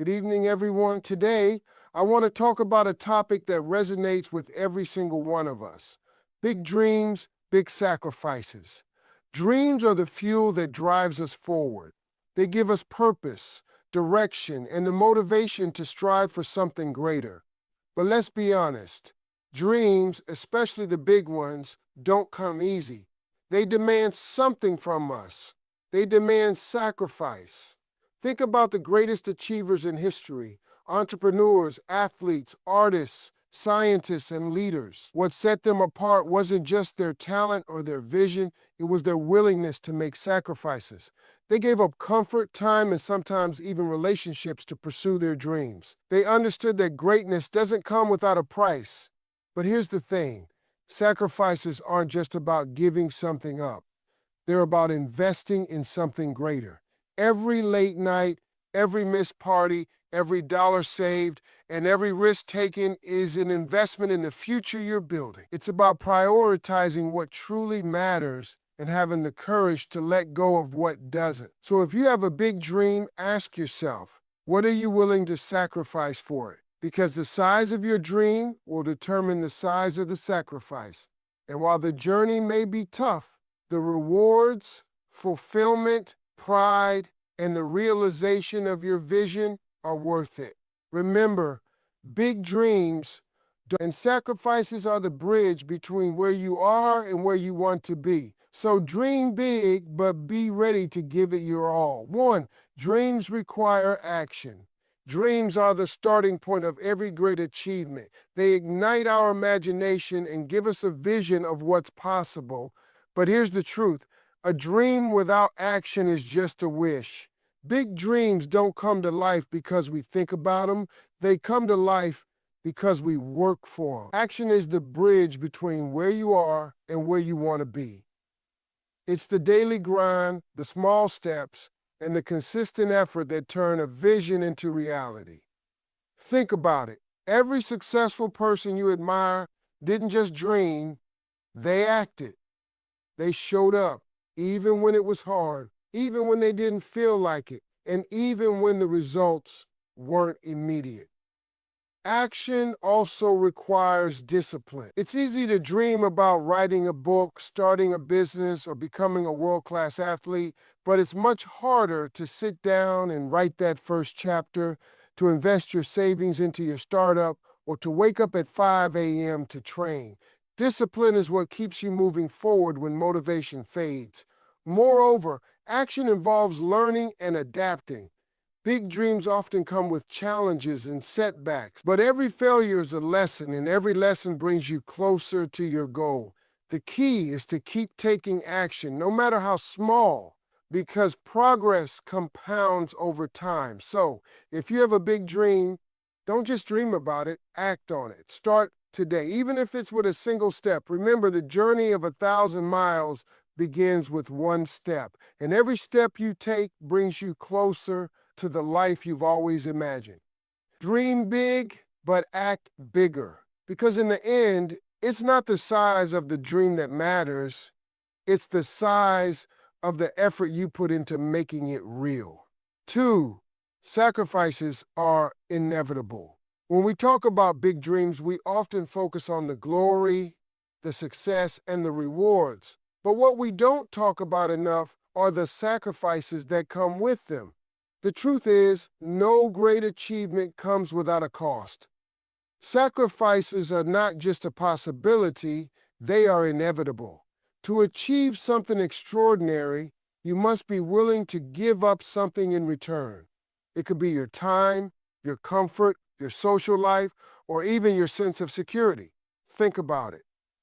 Good evening, everyone. Today, I want to talk about a topic that resonates with every single one of us. Big dreams, big sacrifices. Dreams are the fuel that drives us forward. They give us purpose, direction, and the motivation to strive for something greater. But let's be honest, dreams, especially the big ones, don't come easy. They demand something from us. They demand sacrifice. Think about the greatest achievers in history: entrepreneurs, athletes, artists, scientists, and leaders. What set them apart wasn't just their talent or their vision, it was their willingness to make sacrifices. They gave up comfort, time, and sometimes even relationships to pursue their dreams. They understood that greatness doesn't come without a price. But here's the thing: sacrifices aren't just about giving something up. They're about investing in something greater. Every late night, every missed party, every dollar saved, and every risk taken is an investment in the future you're building. It's about prioritizing what truly matters and having the courage to let go of what doesn't. So if you have a big dream, ask yourself, what are you willing to sacrifice for it? Because the size of your dream will determine the size of the sacrifice. And while the journey may be tough, the rewards, fulfillment, pride, and the realization of your vision are worth it. Remember, big dreams and sacrifices are the bridge between where you are and where you want to be. So dream big, but be ready to give it your all. 1, dreams require action. Dreams are the starting point of every great achievement. They ignite our imagination and give us a vision of what's possible. But here's the truth: a dream without action is just a wish. Big dreams don't come to life because we think about them. They come to life because we work for them. Action is the bridge between where you are and where you want to be. It's the daily grind, the small steps, and the consistent effort that turn a vision into reality. Think about it. Every successful person you admire didn't just dream, they acted. They showed up, even when it was hard, even when they didn't feel like it, and even when the results weren't immediate. Action also requires discipline. It's easy to dream about writing a book, starting a business, or becoming a world-class athlete, but it's much harder to sit down and write that first chapter, to invest your savings into your startup, or to wake up at 5 a.m. to train. Discipline is what keeps you moving forward when motivation fades. Moreover, action involves learning and adapting. Big dreams often come with challenges and setbacks, but every failure is a lesson, and every lesson brings you closer to your goal. The key is to keep taking action, no matter how small, because progress compounds over time. So, if you have a big dream, don't just dream about it, act on it. Start today, even if it's with a single step. Remember, the journey of 1,000 miles begins with one step, and every step you take brings you closer to the life you've always imagined. Dream big, but act bigger. Because in the end, it's not the size of the dream that matters, it's the size of the effort you put into making it real. 2, sacrifices are inevitable. When we talk about big dreams, we often focus on the glory, the success, and the rewards. But what we don't talk about enough are the sacrifices that come with them. The truth is, no great achievement comes without a cost. Sacrifices are not just a possibility, they are inevitable. To achieve something extraordinary, you must be willing to give up something in return. It could be your time, your comfort, your social life, or even your sense of security. Think about it.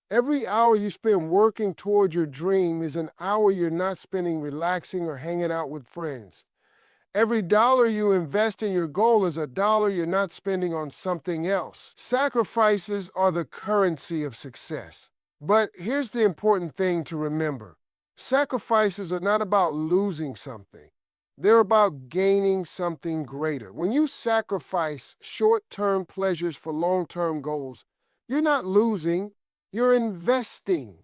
Every hour you spend working toward your dream is an hour you're not spending relaxing or hanging out with friends. Every dollar you invest in your goal is a dollar you're not spending on something else. Sacrifices are the currency of success. But here's the important thing to remember. Sacrifices are not about losing something. They're about gaining something greater. When you sacrifice short-term pleasures for long-term goals, you're not losing, you're investing.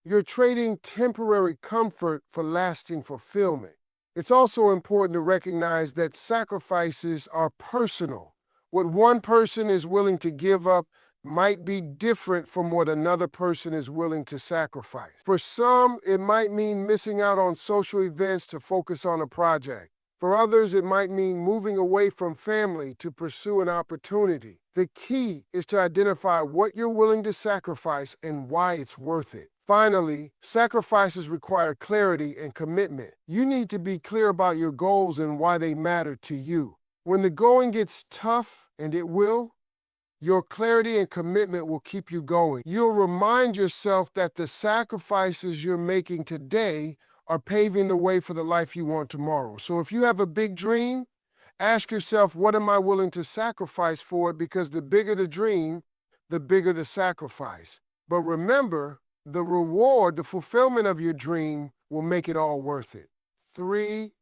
You're trading temporary comfort for lasting fulfillment. It's also important to recognize that sacrifices are personal. What one person is willing to give up might be different from what another person is willing to sacrifice. For some, it might mean missing out on social events to focus on a project. For others, it might mean moving away from family to pursue an opportunity. The key is to identify what you're willing to sacrifice and why it's worth it. Finally, sacrifices require clarity and commitment. You need to be clear about your goals and why they matter to you. When the going gets tough, and it will, your clarity and commitment will keep you going. You'll remind yourself that the sacrifices you're making today are paving the way for the life you want tomorrow. So if you have a big dream, ask yourself, what am I willing to sacrifice for it? Because the bigger the dream, the bigger the sacrifice. But remember, the reward, the fulfillment of your dream will make it all worth it. 3,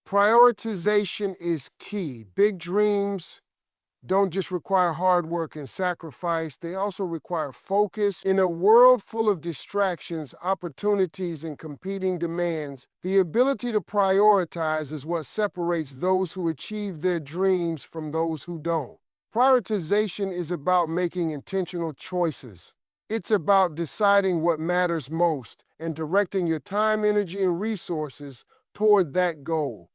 prioritization is key. Big dreams don't just require hard work and sacrifice, they also require focus. In a world full of distractions, opportunities, and competing demands, the ability to prioritize is what separates those who achieve their dreams from those who don't. Prioritization is about making intentional choices. It's about deciding what matters most and directing your time, energy, and resources toward that goal.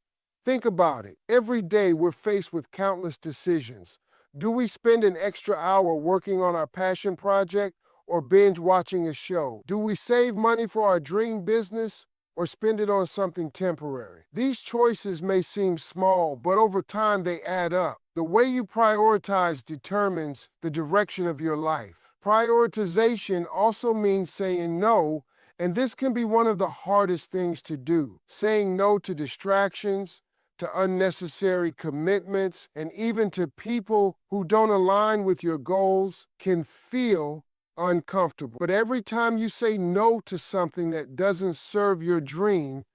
Think about it. Every day we're faced with countless decisions. Do we spend an extra hour working on our passion project or binge watching a show? Do we save money for our dream business or spend it on something temporary? These choices may seem small, but over time they add up. The way you prioritize determines the direction of your life. Prioritization also means saying no, and this can be one of the hardest things to do. Saying no to distractions, to unnecessary commitments, and even to people who don't align with your goals can feel uncomfortable. But every time you say no to something that doesn't serve your dream,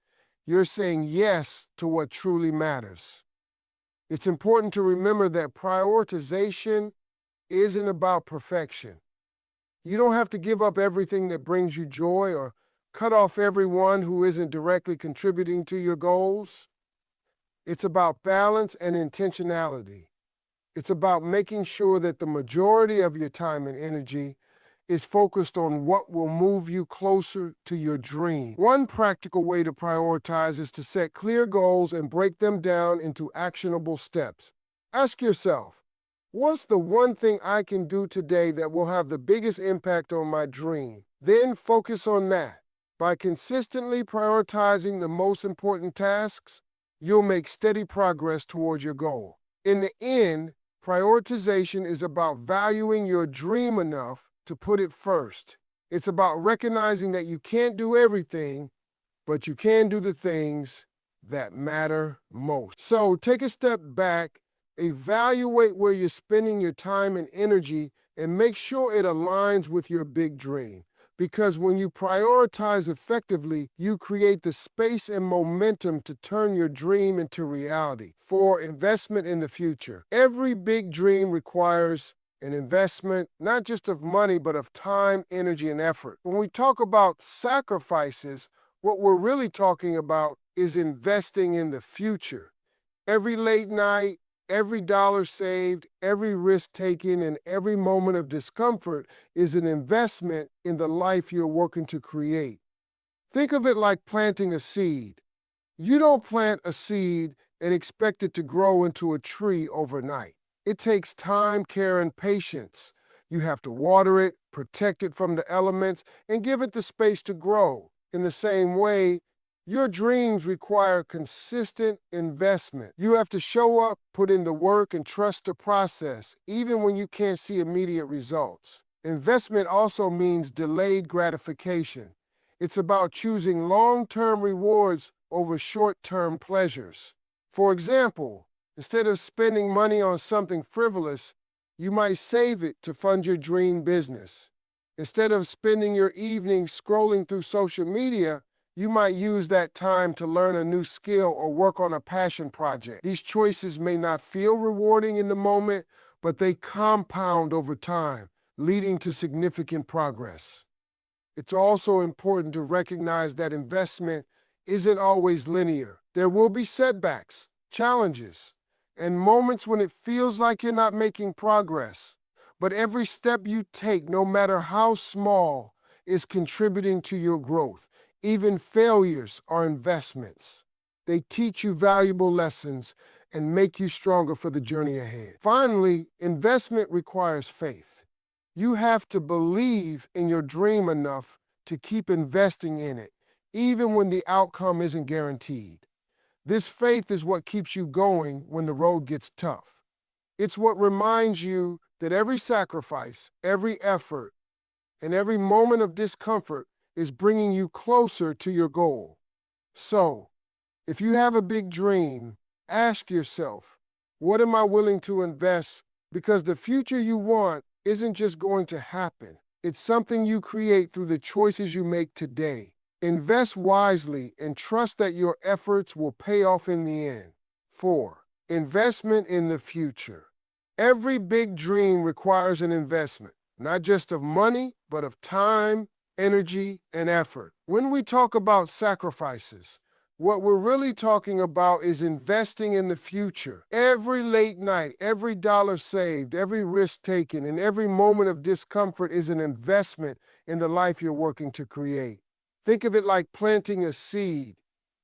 you're saying yes to what truly matters. It's important to remember that prioritization isn't about perfection. You don't have to give up everything that brings you joy or cut off everyone who isn't directly contributing to your goals. It's about balance and intentionality. It's about making sure that the majority of your time and energy is focused on what will move you closer to your dream. One practical way to prioritize is to set clear goals and break them down into actionable steps. Ask yourself, what's the one thing I can do today that will have the biggest impact on my dream? Then focus on that. By consistently prioritizing the most important tasks, you'll make steady progress towards your goal. In the end, prioritization is about valuing your dream enough to put it first. It's about recognizing that you can't do everything, but you can do the things that matter most. So take a step back, evaluate where you're spending your time and energy, and make sure it aligns with your big dream. Because when you prioritize effectively, you create the space and momentum to turn your dream into reality for investment in the future. Every big dream requires an investment, not just of money, but of time, energy, and effort. When we talk about sacrifices, what we're really talking about is investing in the future. Every late night, every dollar saved, every risk taken, and every moment of discomfort is an investment in the life you're working to create. Think of it like planting a seed. You don't plant a seed and expect it to grow into a tree overnight. It takes time, care, and patience. You have to water it, protect it from the elements, and give it the space to grow. In the same way, your dreams require consistent investment. You have to show up, put in the work, and trust the process, even when you can't see immediate results. Investment also means delayed gratification. It's about choosing long-term rewards over short-term pleasures. For example, instead of spending money on something frivolous, you might save it to fund your dream business. Instead of spending your evening scrolling through social media, you might use that time to learn a new skill or work on a passion project. These choices may not feel rewarding in the moment, but they compound over time, leading to significant progress. It's also important to recognize that investment isn't always linear. There will be setbacks, challenges, and moments when it feels like you're not making progress. But every step you take, no matter how small, is contributing to your growth. Even failures are investments. They teach you valuable lessons and make you stronger for the journey ahead. Finally, investment requires faith. You have to believe in your dream enough to keep investing in it, even when the outcome isn't guaranteed. This faith is what keeps you going when the road gets tough. It's what reminds you that every sacrifice, every effort, and every moment of discomfort is bringing you closer to your goal. So, if you have a big dream, ask yourself, what am I willing to invest? Because the future you want isn't just going to happen. It's something you create through the choices you make today. Invest wisely and trust that your efforts will pay off in the end. 4. Investment in the future. Every big dream requires an investment, not just of money, but of time, energy, and effort. When we talk about sacrifices, what we're really talking about is investing in the future. Every late night, every dollar saved, every risk taken, and every moment of discomfort is an investment in the life you're working to create. Think of it like planting a seed.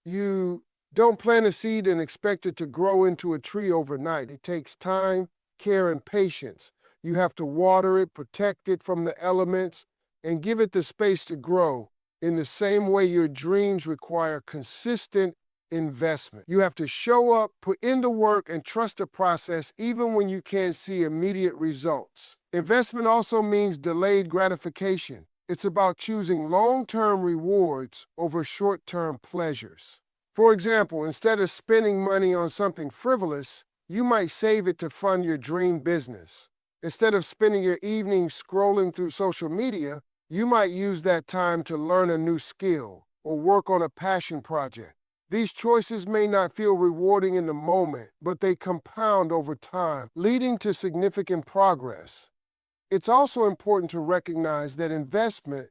You don't plant a seed and expect it to grow into a tree overnight. It takes time, care, and patience. You have to water it, protect it from the elements, and give it the space to grow. In the same way, your dreams require consistent investment. You have to show up, put in the work, and trust the process even when you can't see immediate results. Investment also means delayed gratification. It's about choosing long-term rewards over short-term pleasures. For example, instead of spending money on something frivolous, you might save it to fund your dream business. Instead of spending your evenings scrolling through social media, you might use that time to learn a new skill or work on a passion project. These choices may not feel rewarding in the moment, but they compound over time, leading to significant progress. It's also important to recognize that investment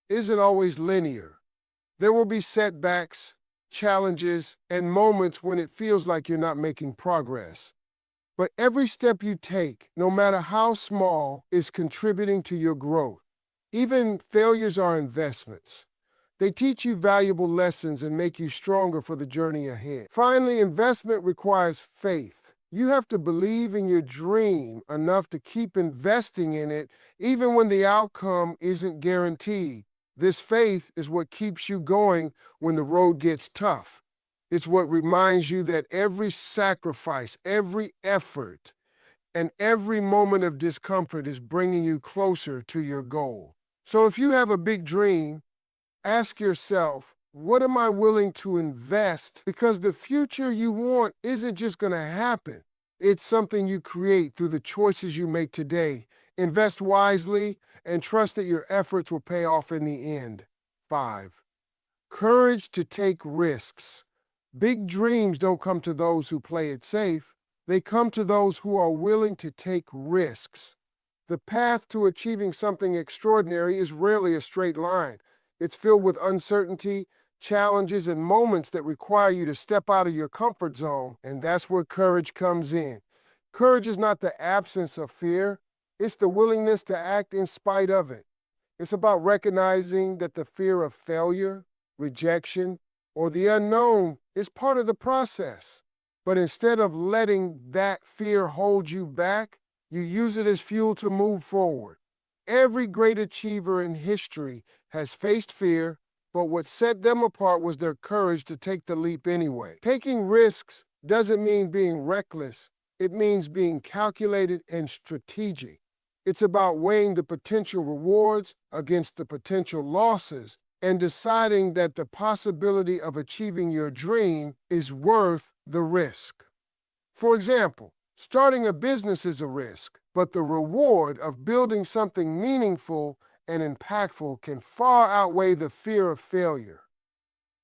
isn't always linear. There will be setbacks, challenges, and moments when it feels like you're not making progress. But every step you take, no matter how small, is contributing to your growth. Even failures are investments. They teach you valuable lessons and make you stronger for the journey ahead. Finally, investment requires faith. You have to believe in your dream enough to keep investing in it, even when the outcome isn't guaranteed. This faith is what keeps you going when the road gets tough. It's what reminds you that every sacrifice, every effort, and every moment of discomfort is bringing you closer to your goal. So if you have a big dream, ask yourself, what am I willing to invest? Because the future you want isn't just going to happen. It's something you create through the choices you make today. Invest wisely and trust that your efforts will pay off in the end. 5. Courage to take risks. Big dreams don't come to those who play it safe. They come to those who are willing to take risks. The path to achieving something extraordinary is rarely a straight line. It's filled with uncertainty, challenges, and moments that require you to step out of your comfort zone, and that's where courage comes in. Courage is not the absence of fear. It's the willingness to act in spite of it. It's about recognizing that the fear of failure, rejection, or the unknown is part of the process. But instead of letting that fear hold you back, you use it as fuel to move forward. Every great achiever in history has faced fear, but what set them apart was their courage to take the leap anyway. Taking risks doesn't mean being reckless. It means being calculated and strategic. It's about weighing the potential rewards against the potential losses and deciding that the possibility of achieving your dream is worth the risk. For example, starting a business is a risk, but the reward of building something meaningful and impactful can far outweigh the fear of failure.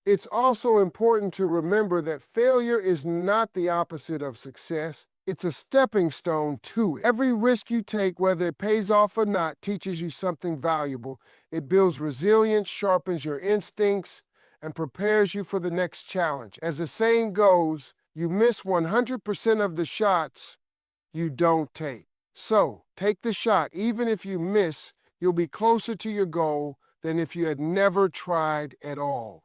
It's also important to remember that failure is not the opposite of success. It's a stepping stone to it. Every risk you take, whether it pays off or not, teaches you something valuable. It builds resilience, sharpens your instincts, and prepares you for the next challenge. As the saying goes, you miss 100% of the shots you don't take. So, take the shot. Even if you miss, you'll be closer to your goal than if you had never tried at all.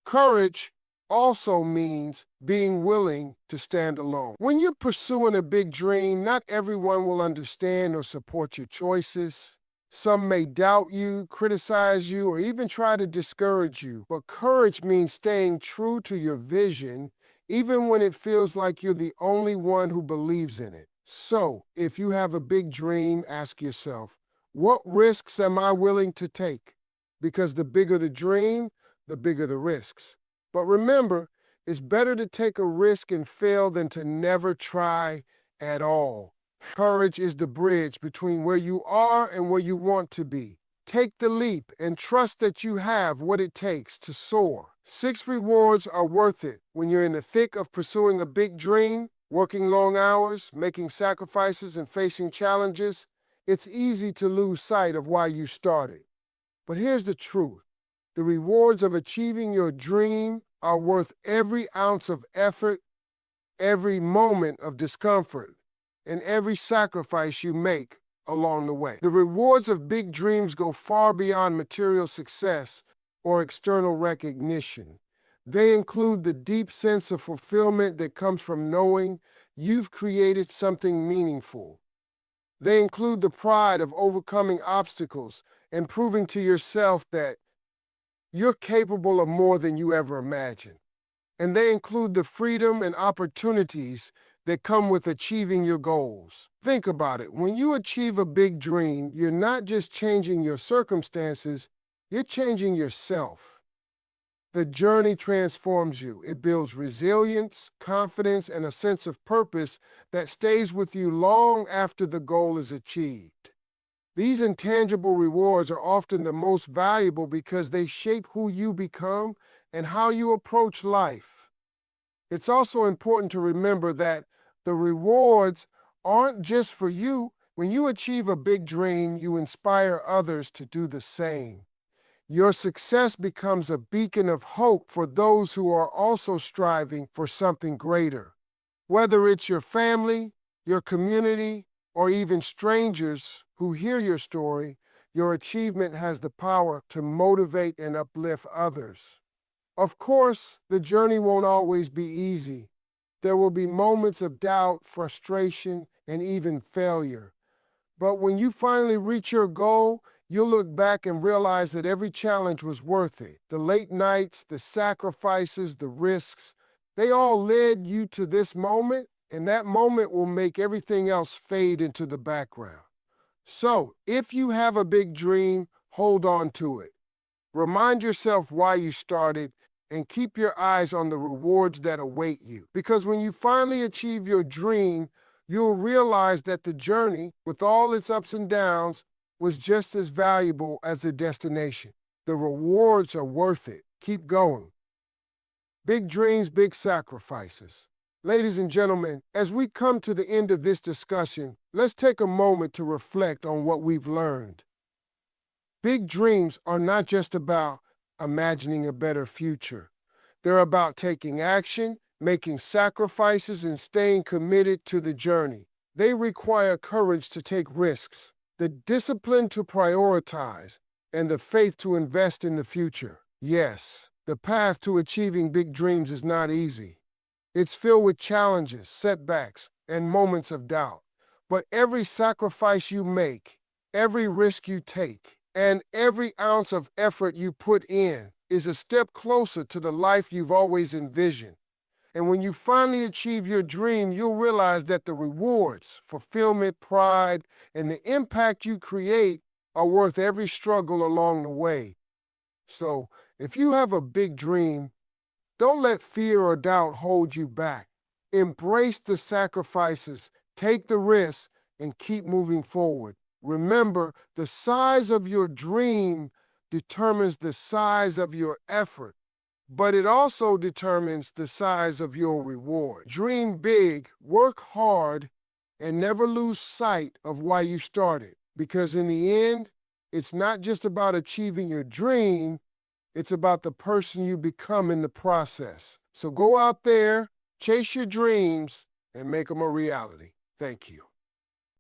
Courage also means being willing to stand alone. When you're pursuing a big dream, not everyone will understand or support your choices. Some may doubt you, criticize you, or even try to discourage you. But courage means staying true to your vision, even when it feels like you're the only one who believes in it. So, if you have a big dream, ask yourself, what risks am I willing to take? Because the bigger the dream, the bigger the risks. But remember, it's better to take a risk and fail than to never try at all. Courage is the bridge between where you are and where you want to be. Take the leap and trust that you have what it takes to soar. 6 rewards are worth it when you're in the thick of pursuing a big dream, working long hours, making sacrifices, and facing challenges. It's easy to lose sight of why you started. But here's the truth. The rewards of achieving your dream are worth every ounce of effort, every moment of discomfort, and every sacrifice you make along the way. The rewards of big dreams go far beyond material success or external recognition. They include the deep sense of fulfillment that comes from knowing you've created something meaningful. They include the pride of overcoming obstacles and proving to yourself that you're capable of more than you ever imagined. And they include the freedom and opportunities that come with achieving your goals. Think about it. When you achieve a big dream, you're not just changing your circumstances, you're changing yourself. The journey transforms you. It builds resilience, confidence, and a sense of purpose that stays with you long after the goal is achieved. These intangible rewards are often the most valuable because they shape who you become and how you approach life. It's also important to remember that the rewards aren't just for you. When you achieve a big dream, you inspire others to do the same. Your success becomes a beacon of hope for those who are also striving for something greater. Whether it's your family, your community, or even strangers who hear your story, your achievement has the power to motivate and uplift others. Of course, the journey won't always be easy. There will be moments of doubt, frustration, and even failure. But when you finally reach your goal, you'll look back and realize that every challenge was worth it. The late nights, the sacrifices, the risks, they all led you to this moment, and that moment will make everything else fade into the background. So, if you have a big dream, hold on to it. Remind yourself why you started and keep your eyes on the rewards that await you. Because when you finally achieve your dream, you'll realize that the journey, with all its ups and downs, was just as valuable as the destination. The rewards are worth it. Keep going. Big dreams, big sacrifices. Ladies and gentlemen, as we come to the end of this discussion, let's take a moment to reflect on what we've learned. Big dreams are not just about imagining a better future. They're about taking action, making sacrifices, and staying committed to the journey. They require courage to take risks, the discipline to prioritize, and the faith to invest in the future. Yes, the path to achieving big dreams is not easy. It's filled with challenges, setbacks, and moments of doubt. But every sacrifice you make, every risk you take, and every ounce of effort you put in is a step closer to the life you've always envisioned. And when you finally achieve your dream, you'll realize that the rewards, fulfillment, pride, and the impact you create are worth every struggle along the way. So, if you have a big dream, don't let fear or doubt hold you back. Embrace the sacrifices, take the risks, and keep moving forward. Remember, the size of your dream determines the size of your effort, but it also determines the size of your reward. Dream big, work hard, and never lose sight of why you started. Because in the end, it's not just about achieving your dream, It's about the person you become in the process. So go out there, chase your dreams, and make them a reality. Thank you.